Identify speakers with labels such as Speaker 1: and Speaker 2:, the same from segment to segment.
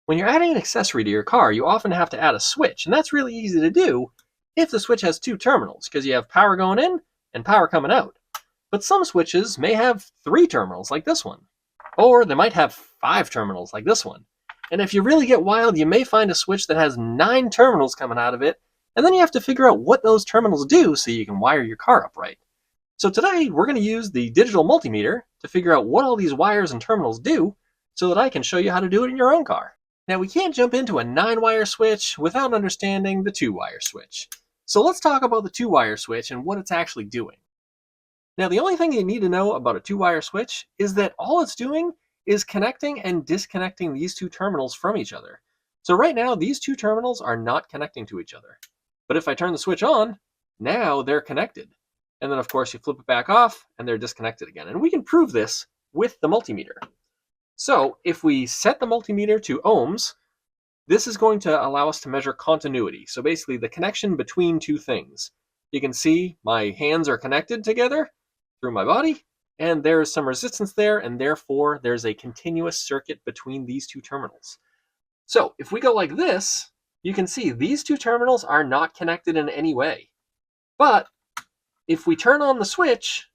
Speaker 1: When you're adding an accessory to your car, you often have to add a switch, and that's really easy to do if the switch has two terminals, because you have power going in and power coming out. But some switches may have three terminals, like this one, or they might have five terminals, like this one. And if you really get wild, you may find a switch that has 9 terminals coming out of it, and then you have to figure out what those terminals do so you can wire your car up right. So today, we're going to use the digital multimeter to figure out what all these wires and terminals do so that I can show you how to do it in your own car. Now, we can't jump into a 9-wire switch without understanding the 2-wire switch. So let's talk about the 2-wire switch and what it's actually doing. Now, the only thing you need to know about a 2-wire switch is that all it's doing is connecting and disconnecting these two terminals from each other. So right now, these two terminals are not connecting to each other. But if I turn the switch on, now they're connected. And then, of course, you flip it back off, and they're disconnected again. And we can prove this with the multimeter. So if we set the multimeter to ohms, this is going to allow us to measure continuity. So basically the connection between two things. You can see my hands are connected together through my body, and there's some resistance there, and therefore there's a continuous circuit between these two terminals. So if we go like this, you can see these two terminals are not connected in any way. But if we turn on the switch,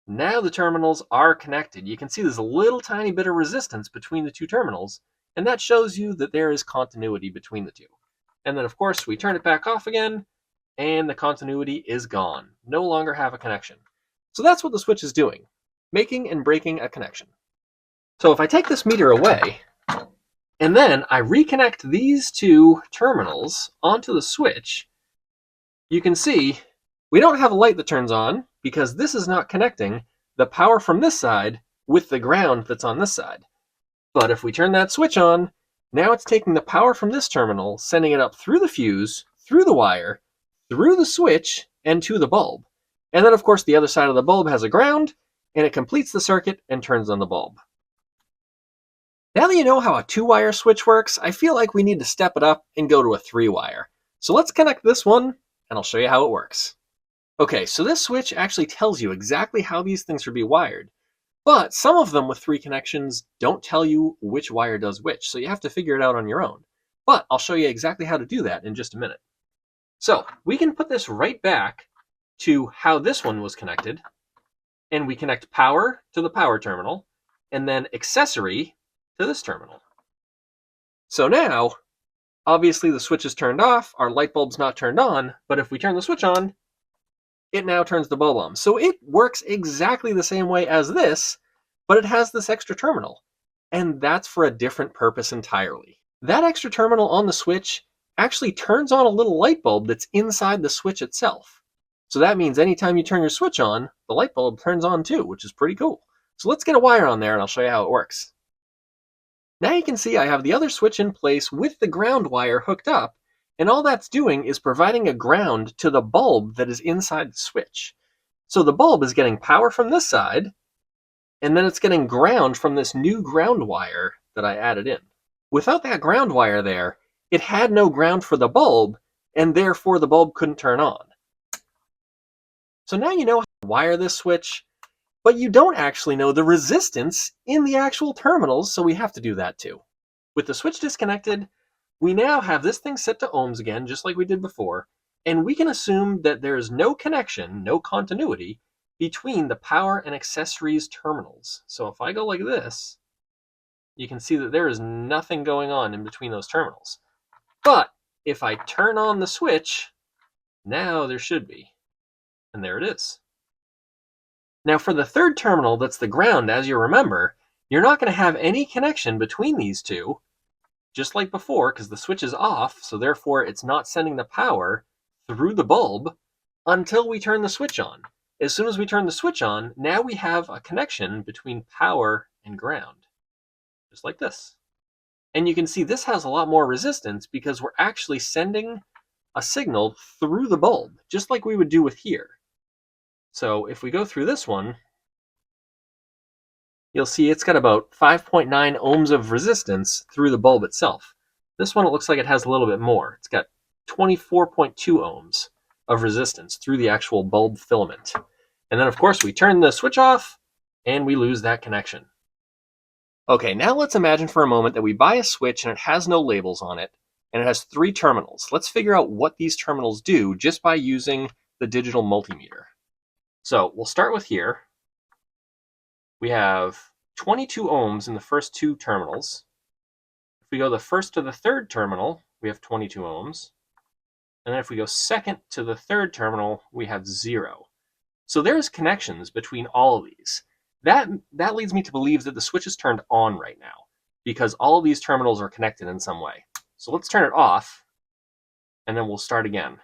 Speaker 1: now the terminals are connected. You can see there's a little tiny bit of resistance between the two terminals, and that shows you that there is continuity between the two. And then, of course, we turn it back off again, and the continuity is gone. No longer have a connection. So that's what the switch is doing, making and breaking a connection. So if I take this meter away, and then I reconnect these two terminals onto the switch, you can see we don't have a light that turns on because this is not connecting the power from this side with the ground that's on this side. But if we turn that switch on, now it's taking the power from this terminal, sending it up through the fuse, through the wire, through the switch, and to the bulb. And then, of course, the other side of the bulb has a ground, and it completes the circuit and turns on the bulb. Now that you know how a 2-wire switch works, I feel like we need to step it up and go to a 3-wire. So let's connect this one, and I'll show you how it works. Okay, so this switch actually tells you exactly how these things should be wired, but some of them with 3 connections don't tell you which wire does which, so you have to figure it out on your own. But I'll show you exactly how to do that in just a minute. So we can put this right back to how this one was connected, and we connect power to the power terminal, and then accessory to this terminal. So now, obviously the switch is turned off, our light bulb's not turned on, but if we turn the switch on, it now turns the bulb on. So it works exactly the same way as this, but it has this extra terminal. And that's for a different purpose entirely. That extra terminal on the switch actually turns on a little light bulb that's inside the switch itself. So that means anytime you turn your switch on, the light bulb turns on too, which is pretty cool. So let's get a wire on there and I'll show you how it works. Now you can see I have the other switch in place with the ground wire hooked up, and all that's doing is providing a ground to the bulb that is inside the switch. So the bulb is getting power from this side, and then it's getting ground from this new ground wire that I added in. Without that ground wire there, it had no ground for the bulb, and therefore the bulb couldn't turn on. So now you know how to wire this switch, but you don't actually know the resistance in the actual terminals, so we have to do that too. With the switch disconnected, we now have this thing set to ohms again, just like we did before, and we can assume that there is no connection, no continuity, between the power and accessories terminals. So if I go like this, you can see that there is nothing going on in between those terminals. But if I turn on the switch, now there should be. And there it is. Now for the third terminal that's the ground, as you remember, you're not going to have any connection between these two, just like before, because the switch is off, so therefore it's not sending the power through the bulb until we turn the switch on. As soon as we turn the switch on, now we have a connection between power and ground, just like this. And you can see this has a lot more resistance because we're actually sending a signal through the bulb, just like we would do with here. So if we go through this one, you'll see it's got about 5.9 ohms of resistance through the bulb itself. This one, it looks like it has a little bit more. It's got 24.2 ohms of resistance through the actual bulb filament. And then, of course, we turn the switch off, and we lose that connection. Okay, now let's imagine for a moment that we buy a switch and it has no labels on it, and it has 3 terminals. Let's figure out what these terminals do just by using the digital multimeter. So we'll start with here. We have 22 ohms in the first 2 terminals. If we go the first to the third terminal, we have 22 ohms. And then if we go second to the third terminal, we have 0. So there's connections between all of these. That leads me to believe that the switch is turned on right now because all of these terminals are connected in some way. So let's turn it off and then we'll start again.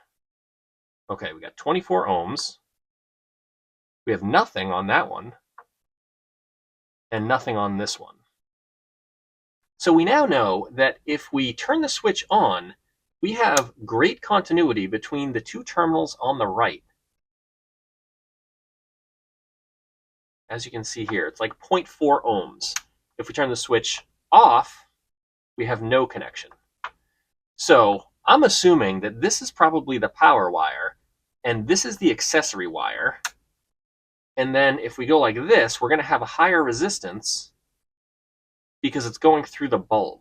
Speaker 1: Okay, we got 24 ohms. We have nothing on that one and nothing on this one. So we now know that if we turn the switch on, we have great continuity between the 2 terminals on the right. As you can see here, it's like 0.4 ohms. If we turn the switch off, we have no connection. So I'm assuming that this is probably the power wire, and this is the accessory wire. And then if we go like this, we're going to have a higher resistance because it's going through the bulb.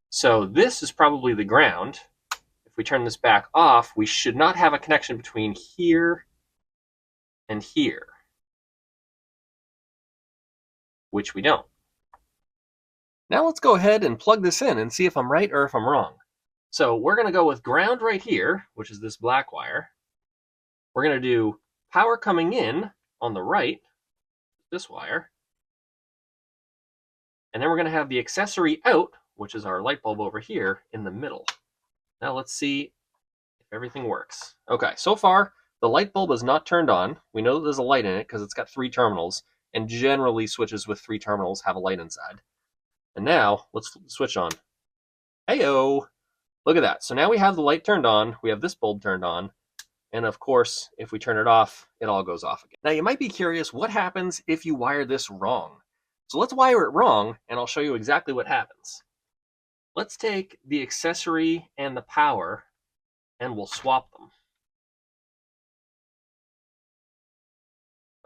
Speaker 1: So this is probably the ground. If we turn this back off, we should not have a connection between here and here, which we don't. Now let's go ahead and plug this in and see if I'm right or if I'm wrong. So we're going to go with ground right here, which is this black wire. We're going to do power coming in on the right, this wire. And then we're going to have the accessory out, which is our light bulb over here, in the middle. Now let's see if everything works. Okay, so far the light bulb is not turned on. We know that there's a light in it because it's got 3 terminals, and generally switches with 3 terminals have a light inside. And now let's flip the switch on. Hey-o! Look at that. So now we have the light turned on, we have this bulb turned on, and of course, if we turn it off, it all goes off again. Now you might be curious, what happens if you wire this wrong? So let's wire it wrong, and I'll show you exactly what happens. Let's take the accessory and the power, and we'll swap them.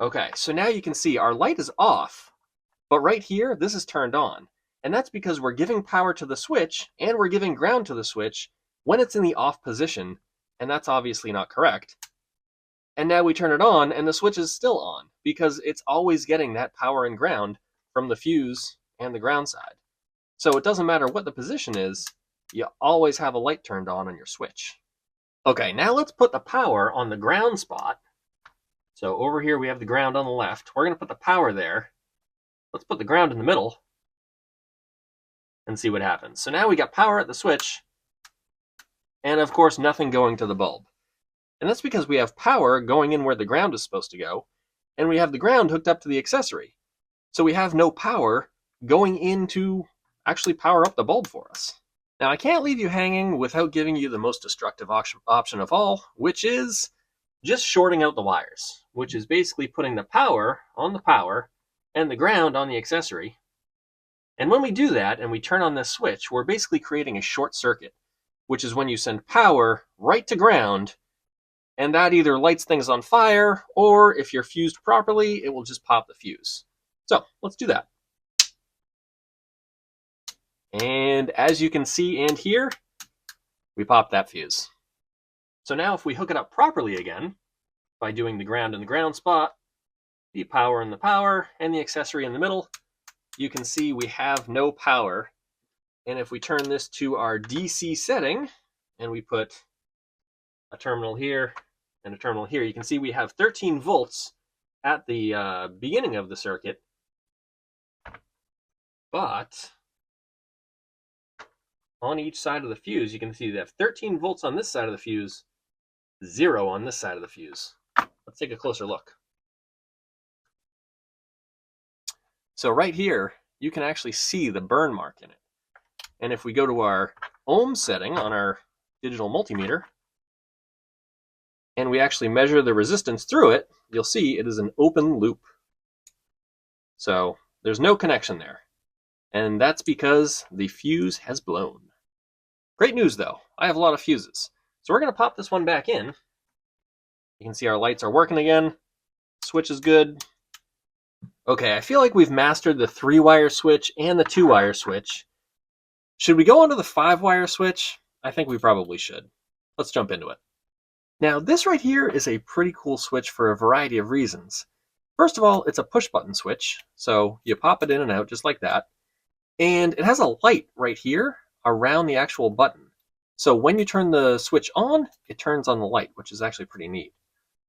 Speaker 1: Okay, so now you can see our light is off, but right here, this is turned on. And that's because we're giving power to the switch, and we're giving ground to the switch when it's in the off position, and that's obviously not correct. And now we turn it on, and the switch is still on, because it's always getting that power and ground from the fuse and the ground side. So it doesn't matter what the position is, you always have a light turned on your switch. Okay, now let's put the power on the ground spot. So over here we have the ground on the left. We're going to put the power there. Let's put the ground in the middle and see what happens. So now we got power at the switch, and of course nothing going to the bulb. And that's because we have power going in where the ground is supposed to go, and we have the ground hooked up to the accessory. So we have no power going in to actually power up the bulb for us. Now I can't leave you hanging without giving you the most destructive option of all, which is just shorting out the wires, which is basically putting the power on the power and the ground on the accessory. And when we do that and we turn on this switch, we're basically creating a short circuit, which is when you send power right to ground, and that either lights things on fire, or if you're fused properly, it will just pop the fuse. So let's do that. And as you can see and hear, we popped that fuse. So now if we hook it up properly again, by doing the ground in the ground spot, the power in the power, and the accessory in the middle, you can see we have no power. And if we turn this to our DC setting, and we put a terminal here and a terminal here, you can see we have 13 volts at the beginning of the circuit. But on each side of the fuse, you can see they have 13 volts on this side of the fuse, 0 on this side of the fuse. Let's take a closer look. So right here, you can actually see the burn mark in it. And if we go to our ohm setting on our digital multimeter, and we actually measure the resistance through it, you'll see it is an open loop. So there's no connection there. And that's because the fuse has blown. Great news though, I have a lot of fuses. So we're going to pop this one back in. You can see our lights are working again. Switch is good. Okay, I feel like we've mastered the 3-wire switch and the 2-wire switch. Should we go on to the 5-wire switch? I think we probably should. Let's jump into it. Now, this right here is a pretty cool switch for a variety of reasons. First of all, it's a push-button switch, so you pop it in and out just like that. And it has a light right here around the actual button. So when you turn the switch on, it turns on the light, which is actually pretty neat.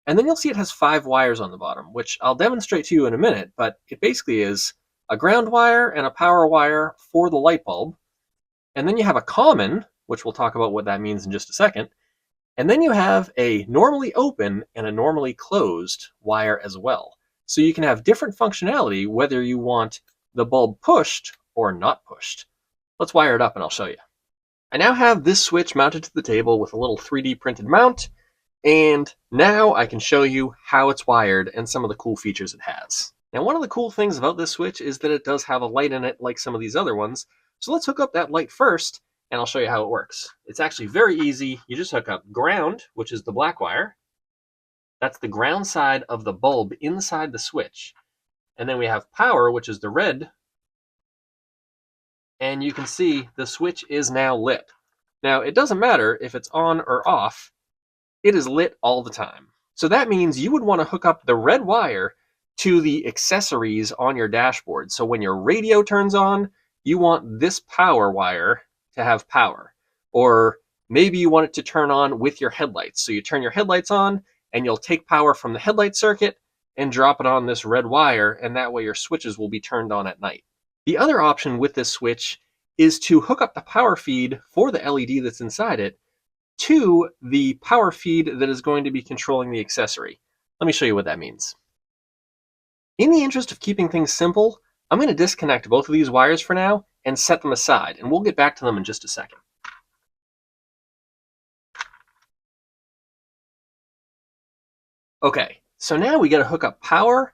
Speaker 1: And then you'll see it has 5 wires on the bottom, which I'll demonstrate to you in a minute, but it basically is a ground wire and a power wire for the light bulb. And then you have a common, which we'll talk about what that means in just a second. And then you have a normally open and a normally closed wire as well. So you can have different functionality whether you want the bulb pushed or not pushed. Let's wire it up and I'll show you. I now have this switch mounted to the table with a little 3D printed mount, and now I can show you how it's wired and some of the cool features it has. Now, one of the cool things about this switch is that it does have a light in it like some of these other ones. So let's hook up that light first and I'll show you how it works. It's actually very easy. You just hook up ground, which is the black wire. That's the ground side of the bulb inside the switch. And then we have power, which is the red. And you can see the switch is now lit. Now, it doesn't matter if it's on or off. It is lit all the time. So that means you would want to hook up the red wire to the accessories on your dashboard. So when your radio turns on, you want this power wire to have power. Or maybe you want it to turn on with your headlights. So you turn your headlights on and you'll take power from the headlight circuit and drop it on this red wire, and that way your switches will be turned on at night. The other option with this switch is to hook up the power feed for the LED that's inside it to the power feed that is going to be controlling the accessory. Let me show you what that means. In the interest of keeping things simple, I'm going to disconnect both of these wires for now and set them aside, and we'll get back to them in just a second. Okay, so now we got to hook up power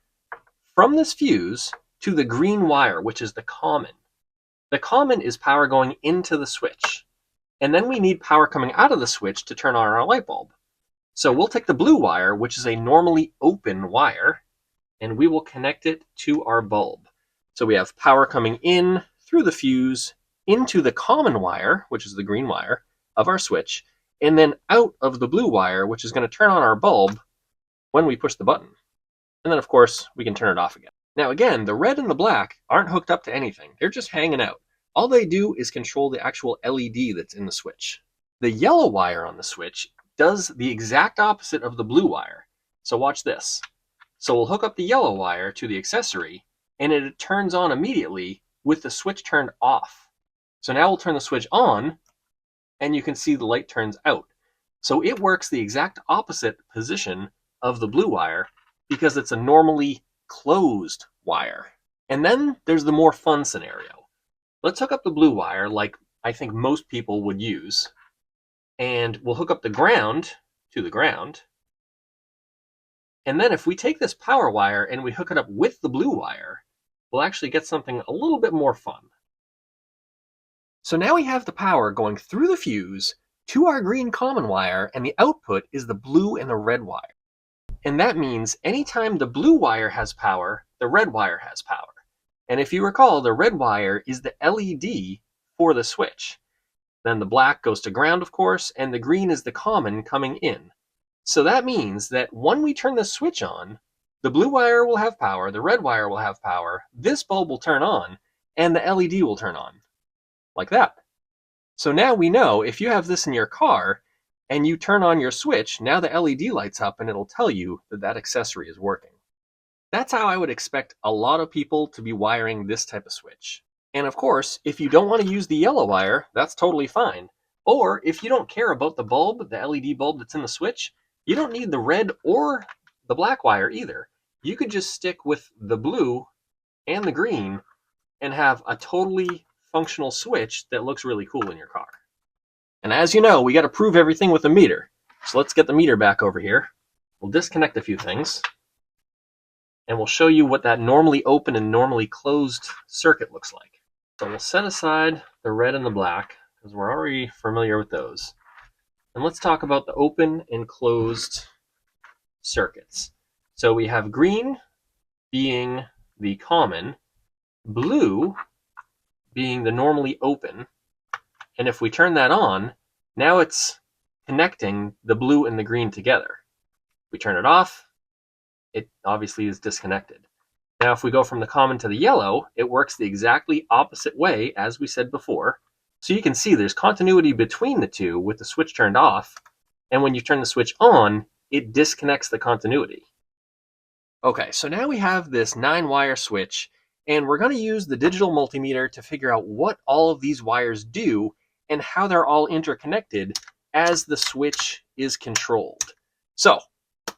Speaker 1: from this fuse to the green wire, which is the common. The common is power going into the switch. And then we need power coming out of the switch to turn on our light bulb. So we'll take the blue wire, which is a normally open wire, and we will connect it to our bulb. So we have power coming in through the fuse into the common wire, which is the green wire of our switch, and then out of the blue wire, which is going to turn on our bulb when we push the button. And then, of course, we can turn it off again. Now, again, the red and the black aren't hooked up to anything. They're just hanging out. All they do is control the actual LED that's in the switch. The yellow wire on the switch does the exact opposite of the blue wire. So watch this. So we'll hook up the yellow wire to the accessory, and it turns on immediately with the switch turned off. So now we'll turn the switch on, and you can see the light turns out. So it works the exact opposite position of the blue wire because it's a normally closed wire. And then there's the more fun scenario. Let's hook up the blue wire like I think most people would use, and we'll hook up the ground to the ground. And then if we take this power wire and we hook it up with the blue wire, we'll actually get something a little bit more fun. So now we have the power going through the fuse to our green common wire, and the output is the blue and the red wire. And that means anytime the blue wire has power, the red wire has power. And if you recall, the red wire is the LED for the switch. Then the black goes to ground, of course, and the green is the common coming in. So that means that when we turn the switch on, the blue wire will have power, the red wire will have power, this bulb will turn on, and the LED will turn on. Like that. So now we know if you have this in your car and you turn on your switch, now the LED lights up and it'll tell you that that accessory is working. That's how I would expect a lot of people to be wiring this type of switch. And of course, if you don't want to use the yellow wire, that's totally fine. Or if you don't care about the bulb, the LED bulb that's in the switch, you don't need the red or the black wire either. You could just stick with the blue and the green and have a totally functional switch that looks really cool in your car. And as you know, we got to prove everything with a meter. So let's get the meter back over here. We'll disconnect a few things. And we'll show you what that normally open and normally closed circuit looks like. So we'll set aside the red and the black, because we're already familiar with those. And let's talk about the open and closed circuits. So we have green being the common, blue being the normally open. And if we turn that on, now it's connecting the blue and the green together. We turn it off, it obviously is disconnected. Now, if we go from the common to the yellow, it works the exactly opposite way as we said before. So you can see there's continuity between the two with the switch turned off. And when you turn the switch on, it disconnects the continuity. Okay, so now we have this 9-wire switch, and we're going to use the digital multimeter to figure out what all of these wires do and how they're all interconnected as the switch is controlled. So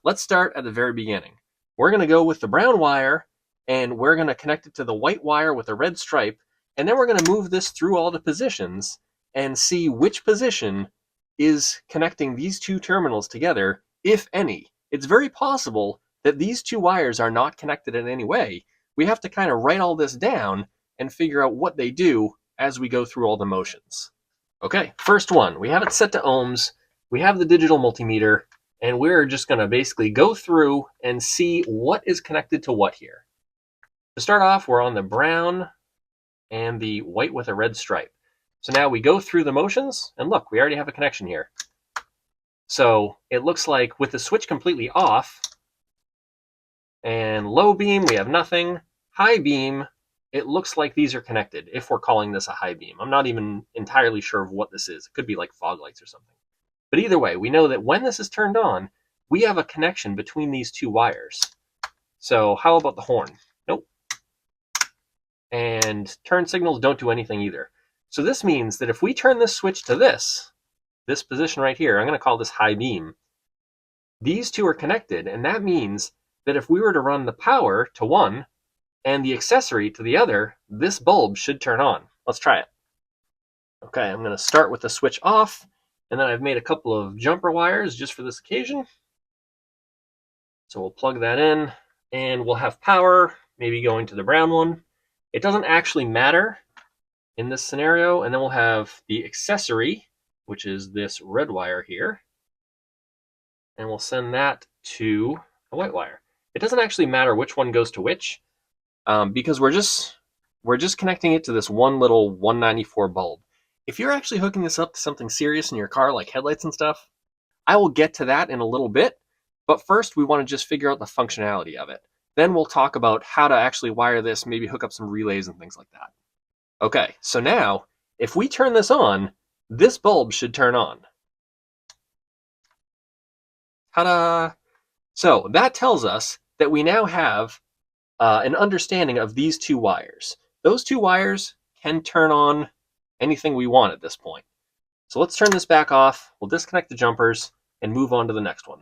Speaker 1: let's start at the very beginning. We're going to go with the brown wire, and we're going to connect it to the white wire with a red stripe, and then we're going to move this through all the positions and see which position is connecting these two terminals together, if any. It's very possible that these two wires are not connected in any way. We have to kind of write all this down and figure out what they do as we go through all the motions. Okay, first one, we have it set to ohms, we have the digital multimeter, and we're just going to basically go through and see what is connected to what here. To start off, we're on the brown and the white with a red stripe. So now we go through the motions, and look, we already have a connection here. So it looks like with the switch completely off, and low beam, we have nothing. High beam, it looks like these are connected, if we're calling this a high beam. I'm not even entirely sure of what this is. It could be like fog lights or something. But either way, we know that when this is turned on, we have a connection between these two wires. So how about the horn? Nope. And turn signals don't do anything either. So this means that if we turn this switch to this position right here, I'm going to call this high beam, these two are connected, and that means that if we were to run the power to one and the accessory to the other, this bulb should turn on. Let's try it. Okay, I'm going to start with the switch off, and then I've made a couple of jumper wires just for this occasion. So we'll plug that in, and we'll have power, maybe going to the brown one. It doesn't actually matter in this scenario, and then we'll have the accessory, which is this red wire here, and we'll send that to the white wire. It doesn't actually matter which one goes to which, because we're just connecting it to this one little 194 bulb. If you're actually hooking this up to something serious in your car, like headlights and stuff, I will get to that in a little bit, but first we want to just figure out the functionality of it. Then we'll talk about how to actually wire this, maybe hook up some relays and things like that. Okay, so now, if we turn this on, this bulb should turn on. Ta-da! So that tells us that we now have an understanding of these two wires. Those two wires can turn on anything we want at this point. So let's turn this back off, we'll disconnect the jumpers, and move on to the next one.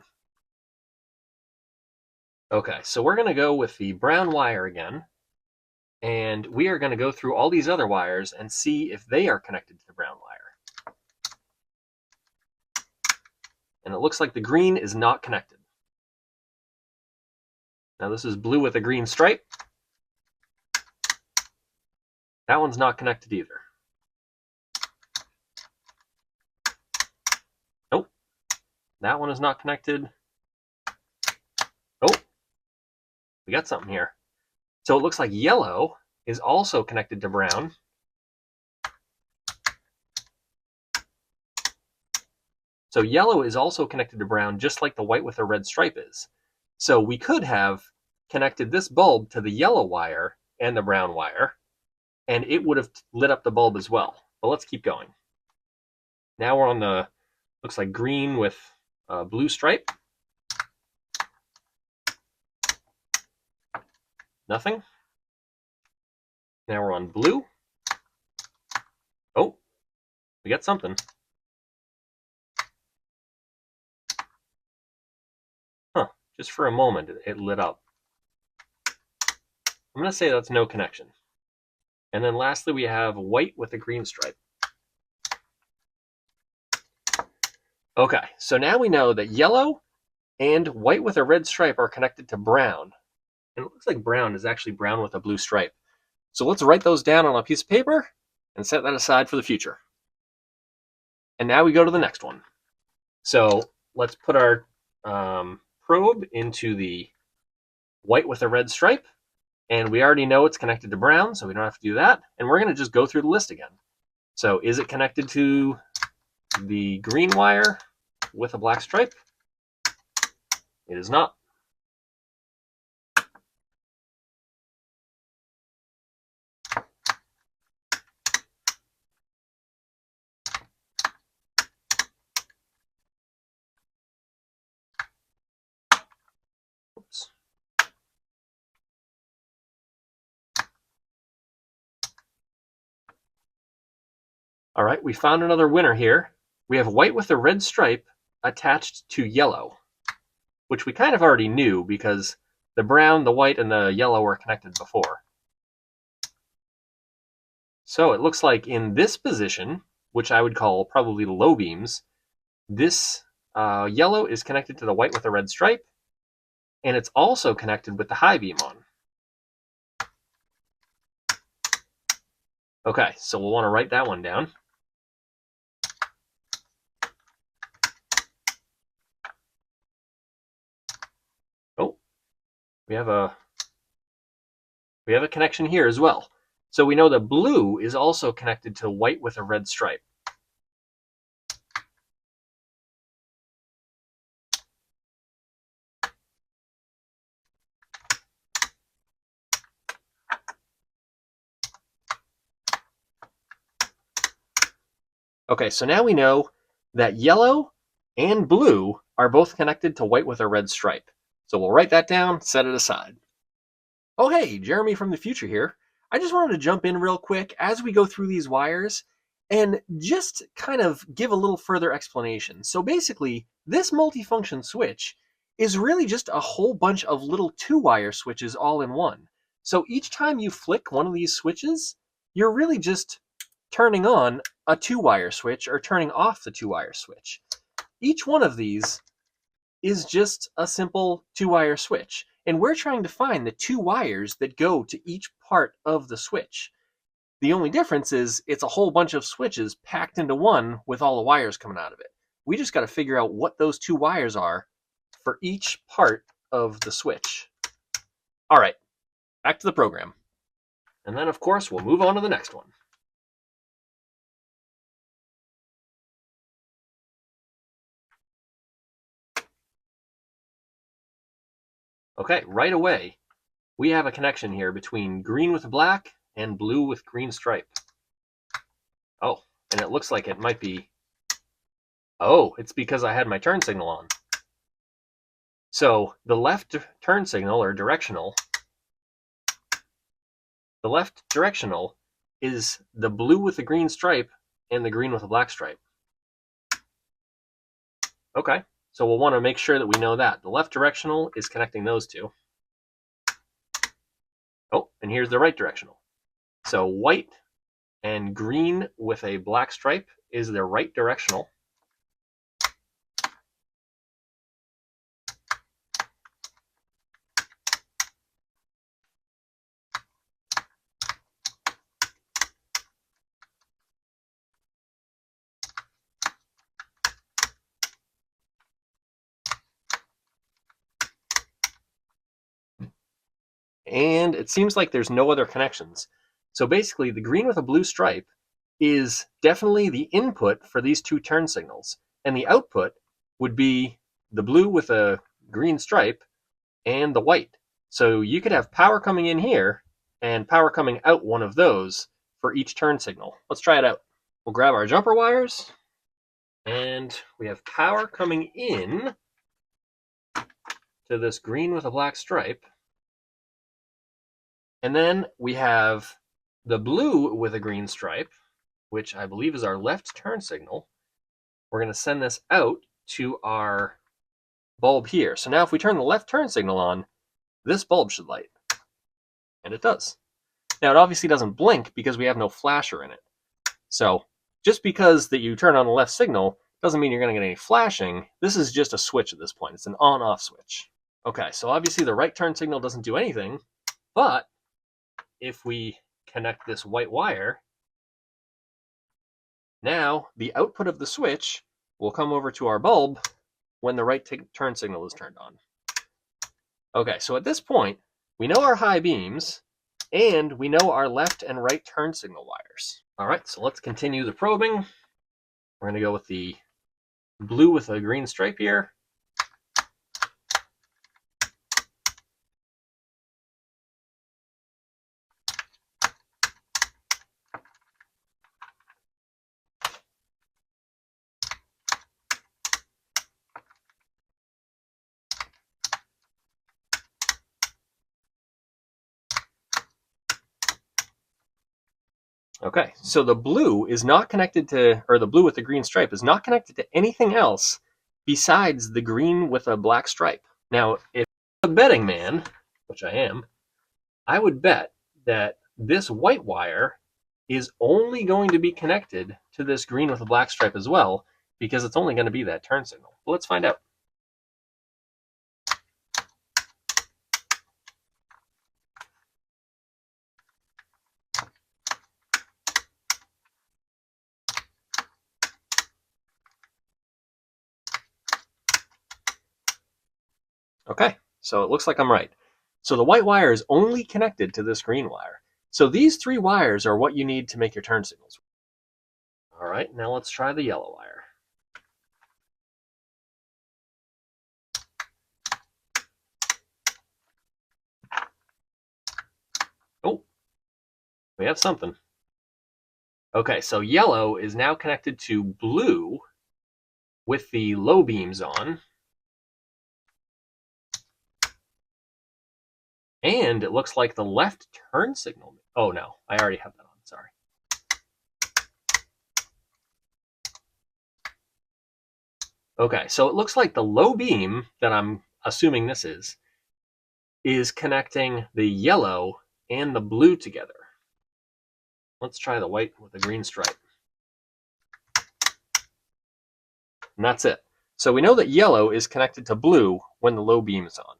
Speaker 1: Okay, so we're going to go with the brown wire again, and we are going to go through all these other wires and see if they are connected to the brown wire. And it looks like the green is not connected. Now this is blue with a green stripe. That one's not connected either. Nope. That one is not connected. Oh, we got something here. So it looks like yellow is also connected to brown. So yellow is also connected to brown, just like the white with a red stripe is. So we could have connected this bulb to the yellow wire and the brown wire, and it would have lit up the bulb as well. But let's keep going. Now we're on the, looks like green with a blue stripe. Nothing. Now we're on blue. Oh, we got something. Huh, just for a moment it lit up. I'm going to say that's no connection. And then lastly we have white with a green stripe. Okay, so now we know that yellow and white with a red stripe are connected to brown. And it looks like brown is actually brown with a blue stripe. So let's write those down on a piece of paper and set that aside for the future. And now we go to the next one. So let's put our probe into the white with a red stripe. And we already know it's connected to brown, so we don't have to do that. And we're going to just go through the list again. So is it connected to the green wire with a black stripe? It is not. Oops. All right, we found another winner here. We have white with a red stripe attached to yellow, which we kind of already knew because the brown, the white, and the yellow were connected before. So it looks like in this position, which I would call probably the low beams, this yellow is connected to the white with a red stripe, and it's also connected with the high beam on. Okay, so we'll want to write that one down. Oh, we have a connection here as well. So we know the blue is also connected to white with a red stripe. Okay, so now we know that yellow and blue are both connected to white with a red stripe. So we'll write that down, set it aside. Oh hey, Jeremy from the future here. I just wanted to jump in real quick as we go through these wires and just kind of give a little further explanation. So basically, this multifunction switch is really just a whole bunch of little 2-wire switches all in one. So each time you flick one of these switches, you're really just turning on a 2-wire switch or turning off the 2-wire switch. Each one of these is just a simple 2-wire switch, and we're trying to find the 2 wires that go to each part of the switch. The only difference is it's a whole bunch of switches packed into one with all the wires coming out of it. We just got to figure out what those 2 wires are for each part of the switch. All right, back to the program. And then, of course, we'll move on to the next one. Okay, right away, we have a connection here between green with black and blue with green stripe. Oh, and it looks like it might be... Oh, it's because I had my turn signal on. So the left turn signal, or directional, the left directional is the blue with the green stripe and the green with the black stripe. Okay, so we'll want to make sure that we know that. The left directional is connecting those two. Oh, and here's the right directional. So white and green with a black stripe is the right directional. And it seems like there's no other connections. So basically, the green with a blue stripe is definitely the input for these 2 turn signals, and the output would be the blue with a green stripe and the white. So you could have power coming in here and power coming out one of those for each turn signal. Let's try it out. We'll grab our jumper wires, and we have power coming in to this green with a black stripe. And then we have the blue with a green stripe, which I believe is our left turn signal. We're going to send this out to our bulb here. So now if we turn the left turn signal on, this bulb should light. And it does. Now it obviously doesn't blink because we have no flasher in it. So just because that you turn on the left signal doesn't mean you're going to get any flashing. This is just a switch at this point. It's an on-off switch. Okay, so obviously the right turn signal doesn't do anything, but if we connect this white wire, now the output of the switch will come over to our bulb when the right turn signal is turned on. Okay, so at this point, we know our high beams, and we know our left and right turn signal wires. All right, so let's continue the probing. We're going to go with the blue with a green stripe here. Okay, so the blue is not connected to, or the blue with the green stripe is not connected to anything else besides the green with a black stripe. Now, if I'm a betting man, which I am, I would bet that this white wire is only going to be connected to this green with a black stripe as well, because it's only going to be that turn signal. Well, let's find out. Okay, so it looks like I'm right. So the white wire is only connected to this green wire. So these three wires are what you need to make your turn signals. All right, now let's try the yellow wire. Oh, we have something. Okay, so yellow is now connected to blue with the low beams on. And it looks like the left turn signal. Oh no, I already have that on, sorry. Okay, so it looks like the low beam that I'm assuming this is connecting the yellow and the blue together. Let's try the white with the green stripe. And that's it. So we know that yellow is connected to blue when the low beam is on.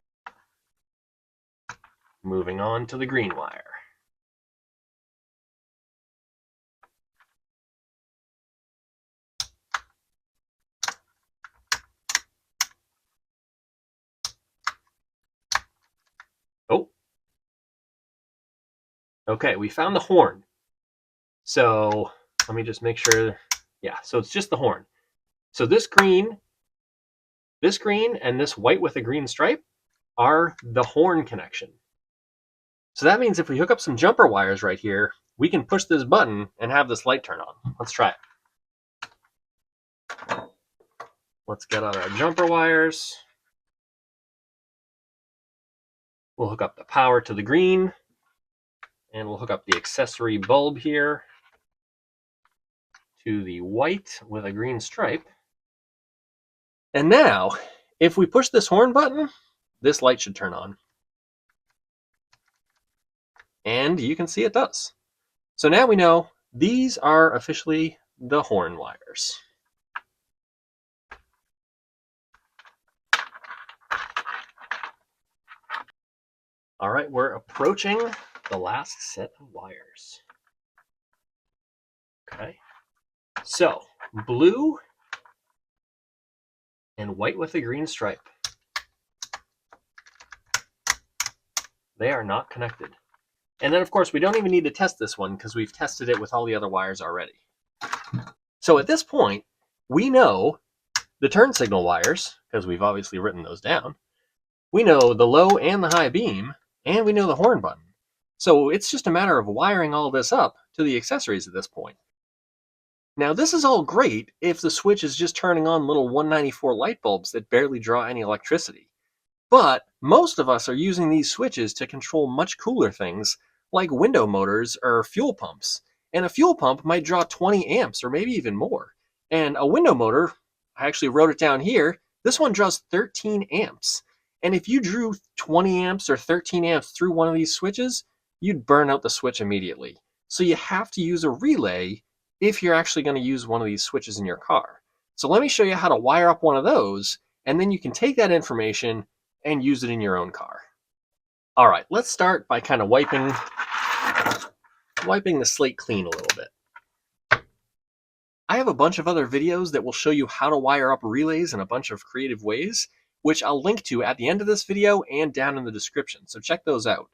Speaker 1: Moving on to the green wire. Oh. Okay, we found the horn. So let me just make sure. Yeah, so it's just the horn. So this green, and this white with a green stripe are the horn connection. So that means if we hook up some jumper wires right here, we can push this button and have this light turn on. Let's try it. Let's get out our jumper wires. We'll hook up the power to the green, and we'll hook up the accessory bulb here to the white with a green stripe. And now, if we push this horn button, this light should turn on. And you can see it does. So now we know these are officially the horn wires. All right, we're approaching the last set of wires. Okay, so blue and white with a green stripe. They are not connected. And then, of course, we don't even need to test this one because we've tested it with all the other wires already. So at this point, we know the turn signal wires, because we've obviously written those down. We know the low and the high beam, and we know the horn button. So it's just a matter of wiring all this up to the accessories at this point. Now, this is all great if the switch is just turning on little 194 light bulbs that barely draw any electricity. But most of us are using these switches to control much cooler things like window motors or fuel pumps. And a fuel pump might draw 20 amps or maybe even more. And a window motor, I actually wrote it down here, this one draws 13 amps. And if you drew 20 amps or 13 amps through one of these switches, you'd burn out the switch immediately. So you have to use a relay if you're actually going to use one of these switches in your car. So let me show you how to wire up one of those, and then you can take that information and use it in your own car. All right, let's start by kind of wiping the slate clean a little bit. I have a bunch of other videos that will show you how to wire up relays in a bunch of creative ways, which I'll link to at the end of this video and down in the description, so check those out.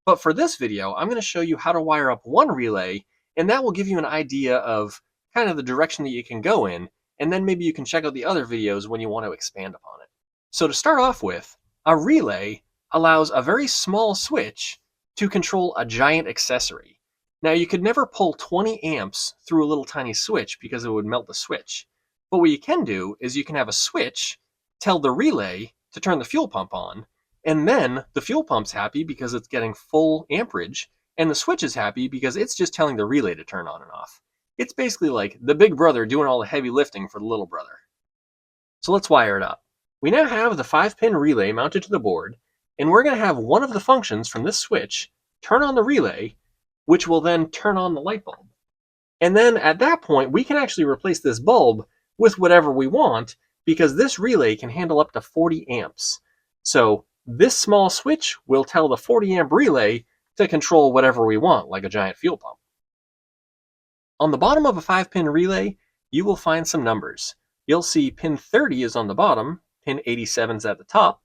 Speaker 1: But for this video, I'm going to show you how to wire up one relay, and that will give you an idea of kind of the direction that you can go in, and then maybe you can check out the other videos when you want to expand upon it. So to start off with, a relay allows a very small switch to control a giant accessory. Now you could never pull 20 amps through a little tiny switch because it would melt the switch. But what you can do is you can have a switch tell the relay to turn the fuel pump on, and then the fuel pump's happy because it's getting full amperage, and the switch is happy because it's just telling the relay to turn on and off. It's basically like the big brother doing all the heavy lifting for the little brother. So let's wire it up. We now have the 5-pin relay mounted to the board, and we're going to have one of the functions from this switch turn on the relay, which will then turn on the light bulb. And then at that point, we can actually replace this bulb with whatever we want, because this relay can handle up to 40 amps. So this small switch will tell the 40 amp relay to control whatever we want, like a giant fuel pump. On the bottom of a 5-pin relay, you will find some numbers. You'll see pin 30 is on the bottom, pin 87 is at the top,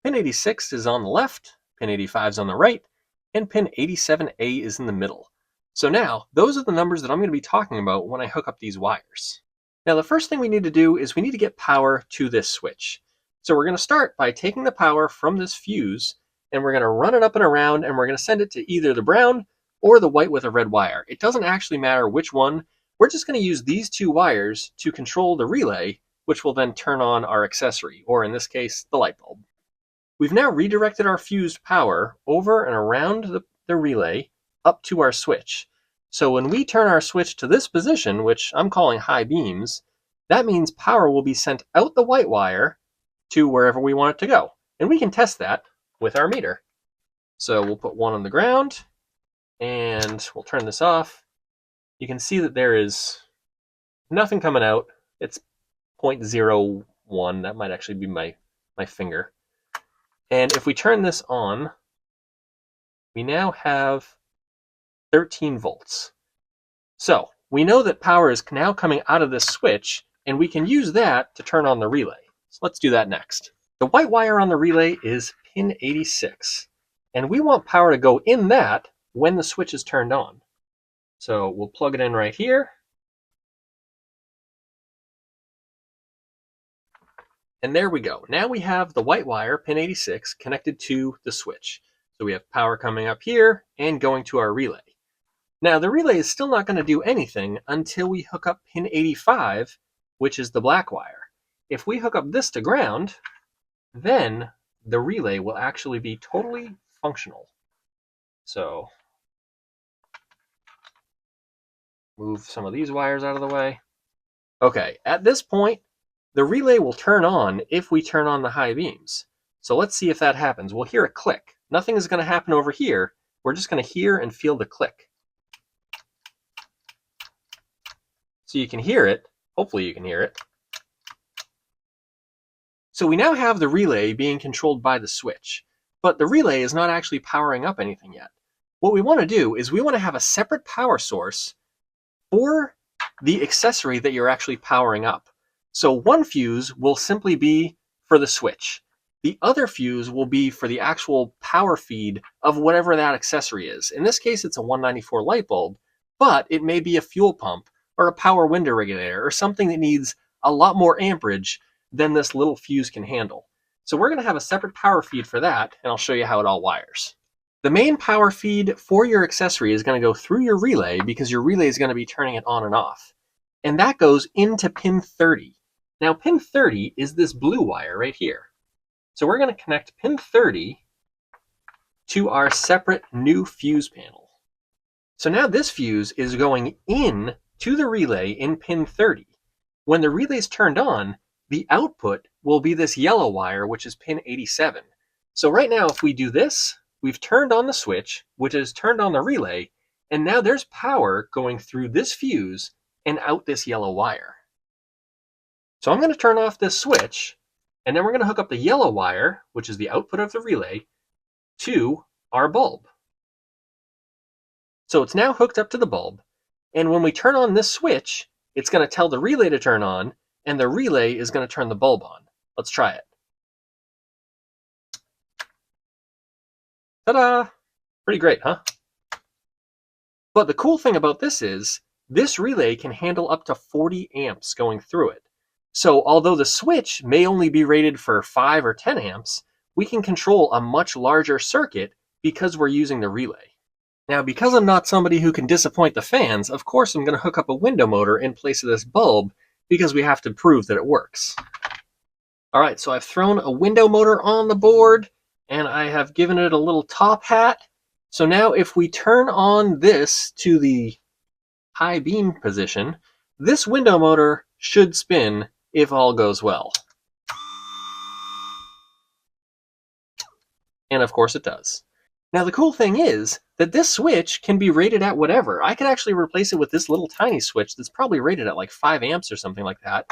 Speaker 1: pin 86 is on the left, pin 85 is on the right, and pin 87A is in the middle. So now, those are the numbers that I'm going to be talking about when I hook up these wires. Now the first thing we need to do is we need to get power to this switch. So we're going to start by taking the power from this fuse, and we're going to run it up and around, and we're going to send it to either the brown or the white with a red wire. It doesn't actually matter which one. We're just going to use these two wires to control the relay, which will then turn on our accessory, or in this case, the light bulb. We've now redirected our fused power over and around the relay up to our switch. So when we turn our switch to this position, which I'm calling high beams, that means power will be sent out the white wire to wherever we want it to go. And we can test that with our meter. So we'll put one on the ground, and we'll turn this off. You can see that there is nothing coming out. It's 0.01. That might actually be my finger. And if we turn this on, we now have 13 volts. So we know that power is now coming out of this switch, and we can use that to turn on the relay. So let's do that next. The white wire on the relay is pin 86, and we want power to go in that when the switch is turned on. So we'll plug it in right here. And there we go. Now we have the white wire, pin 86, connected to the switch. So we have power coming up here and going to our relay. Now the relay is still not going to do anything until we hook up pin 85, which is the black wire. If we hook up this to ground, then the relay will actually be totally functional. So move some of these wires out of the way. Okay, at this point, the relay will turn on if we turn on the high beams. So let's see if that happens. We'll hear a click. Nothing is going to happen over here. We're just going to hear and feel the click. So you can hear it. Hopefully you can hear it. So we now have the relay being controlled by the switch, but the relay is not actually powering up anything yet. What we want to do is we want to have a separate power source for the accessory that you're actually powering up. So one fuse will simply be for the switch. The other fuse will be for the actual power feed of whatever that accessory is. In this case, it's a 194 light bulb, but it may be a fuel pump or a power window regulator or something that needs a lot more amperage than this little fuse can handle. So we're going to have a separate power feed for that, and I'll show you how it all wires. The main power feed for your accessory is going to go through your relay because your relay is going to be turning it on and off. And that goes into pin 30. Now pin 30 is this blue wire right here. So we're going to connect pin 30 to our separate new fuse panel. So now this fuse is going in to the relay in pin 30. When the relay is turned on, the output will be this yellow wire, which is pin 87. So right now, if we do this, we've turned on the switch, which has turned on the relay, and now there's power going through this fuse and out this yellow wire. So I'm going to turn off this switch, and then we're going to hook up the yellow wire, which is the output of the relay, to our bulb. So it's now hooked up to the bulb, and when we turn on this switch, it's going to tell the relay to turn on, and the relay is going to turn the bulb on. Let's try it. Ta-da! Pretty great, huh? But the cool thing about this is, this relay can handle up to 40 amps going through it. So although the switch may only be rated for 5 or 10 amps, we can control a much larger circuit because we're using the relay. Now, because I'm not somebody who can disappoint the fans, of course I'm going to hook up a window motor in place of this bulb because we have to prove that it works. All right, so I've thrown a window motor on the board and I have given it a little top hat. So now if we turn on this to the high beam position, this window motor should spin if all goes well. And of course it does. Now the cool thing is that this switch can be rated at whatever. I could actually replace it with this little tiny switch that's probably rated at like 5 amps or something like that.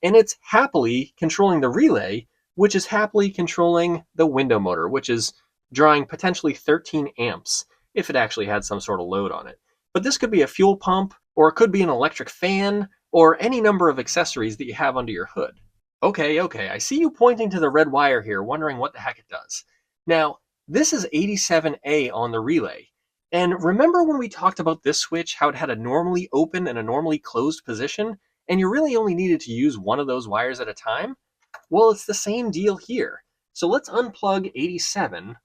Speaker 1: And it's happily controlling the relay, which is happily controlling the window motor, which is drawing potentially 13 amps if it actually had some sort of load on it. But this could be a fuel pump, or it could be an electric fan, or any number of accessories that you have under your hood. Okay, I see you pointing to the red wire here, wondering what the heck it does. Now, this is 87A on the relay. And remember when we talked about this switch, how it had a normally open and a normally closed position, and you really only needed to use one of those wires at a time? Well, it's the same deal here. So let's unplug 87,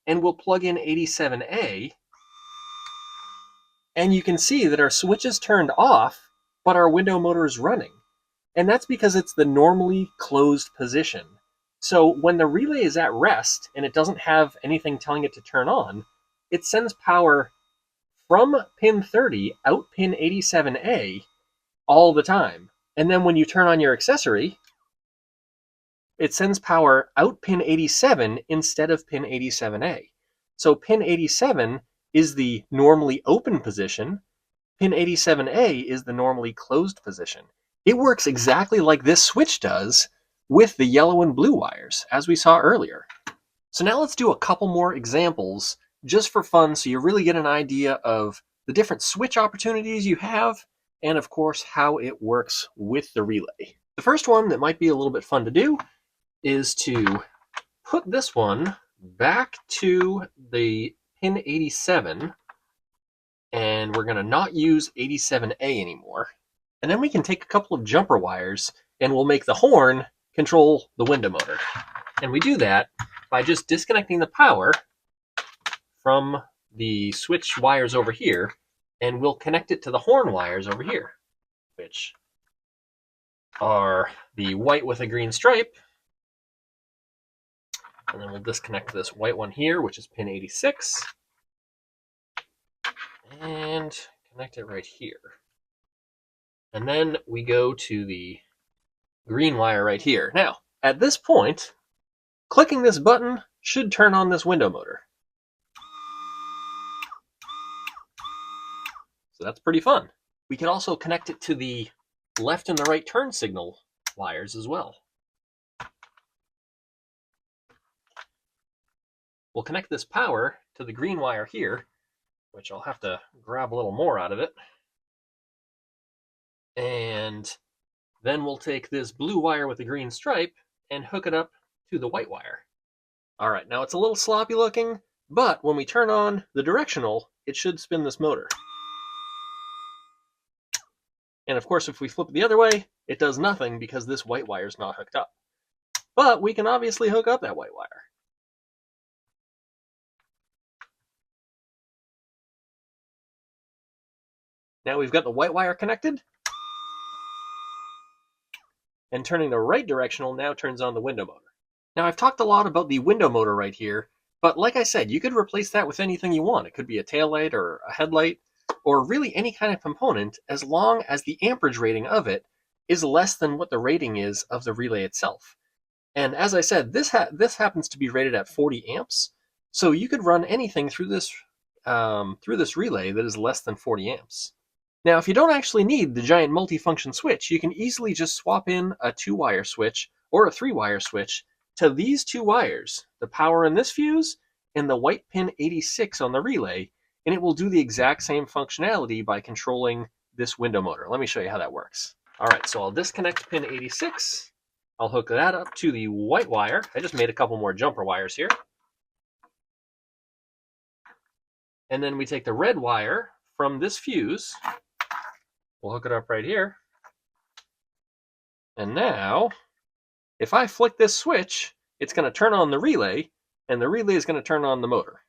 Speaker 1: and we'll plug in 87A, and you can see that our switch is turned off, but our window motor is running. And that's because it's the normally closed position. So when the relay is at rest and it doesn't have anything telling it to turn on, it sends power from pin 30 out pin 87A all the time. And then when you turn on your accessory, it sends power out pin 87 instead of pin 87A. So pin 87 is the normally open position. Pin 87A is the normally closed position. It works exactly like this switch does with the yellow and blue wires, as we saw earlier. So now let's do a couple more examples just for fun so you really get an idea of the different switch opportunities you have and of course how it works with the relay. The first one that might be a little bit fun to do is to put this one back to the pin 87, and we're going to not use 87A anymore. And then we can take a couple of jumper wires and we'll make the horn control the window motor. And we do that by just disconnecting the power from the switch wires over here, and we'll connect it to the horn wires over here, which are the white with a green stripe. And then we'll disconnect this white one here, which is pin 86, and connect it right here. And then we go to the green wire right here. Now, at this point, clicking this button should turn on this window motor. So that's pretty fun. We can also connect it to the left and the right turn signal wires as well. We'll connect this power to the green wire here, which I'll have to grab a little more out of it. And then we'll take this blue wire with the green stripe and hook it up to the white wire. All right, now it's a little sloppy looking, but when we turn on the directional, it should spin this motor. And of course, if we flip it the other way, it does nothing because this white wire is not hooked up. But we can obviously hook up that white wire. Now we've got the white wire connected, and turning the right directional now turns on the window motor. Now I've talked a lot about the window motor right here, but like I said, you could replace that with anything you want. It could be a taillight or a headlight, or really any kind of component, as long as the amperage rating of it is less than what the rating is of the relay itself. And as I said, this happens to be rated at 40 amps, so you could run anything through this relay that is less than 40 amps. Now, if you don't actually need the giant multifunction switch, you can easily just swap in a 2-wire switch or a 3-wire switch to these 2 wires, the power in this fuse and the white pin 86 on the relay, and it will do the exact same functionality by controlling this window motor. Let me show you how that works. All right, so I'll disconnect pin 86. I'll hook that up to the white wire. I just made a couple more jumper wires here. And then we take the red wire from this fuse. We'll hook it up right here. And now, if I flick this switch, it's going to turn on the relay, and the relay is going to turn on the motor.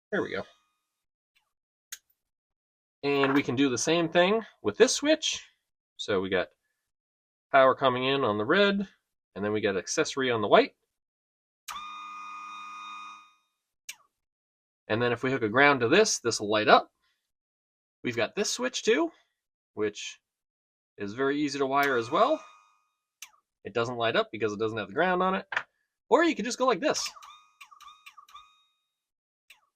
Speaker 1: There we go. And we can do the same thing with this switch. So we got power coming in on the red, and then we got accessory on the white. And then if we hook a ground to this, this will light up. We've got this switch too, which is very easy to wire as well. It doesn't light up because it doesn't have the ground on it. Or you can just go like this.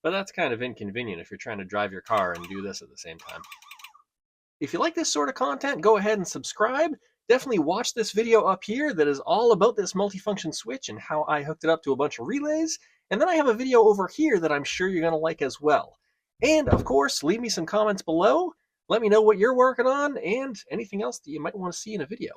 Speaker 1: But that's kind of inconvenient if you're trying to drive your car and do this at the same time. If you like this sort of content, go ahead and subscribe. Definitely watch this video up here that is all about this multifunction switch and how I hooked it up to a bunch of relays. And then I have a video over here that I'm sure you're going to like as well. And of course, leave me some comments below. Let me know what you're working on and anything else that you might want to see in a video.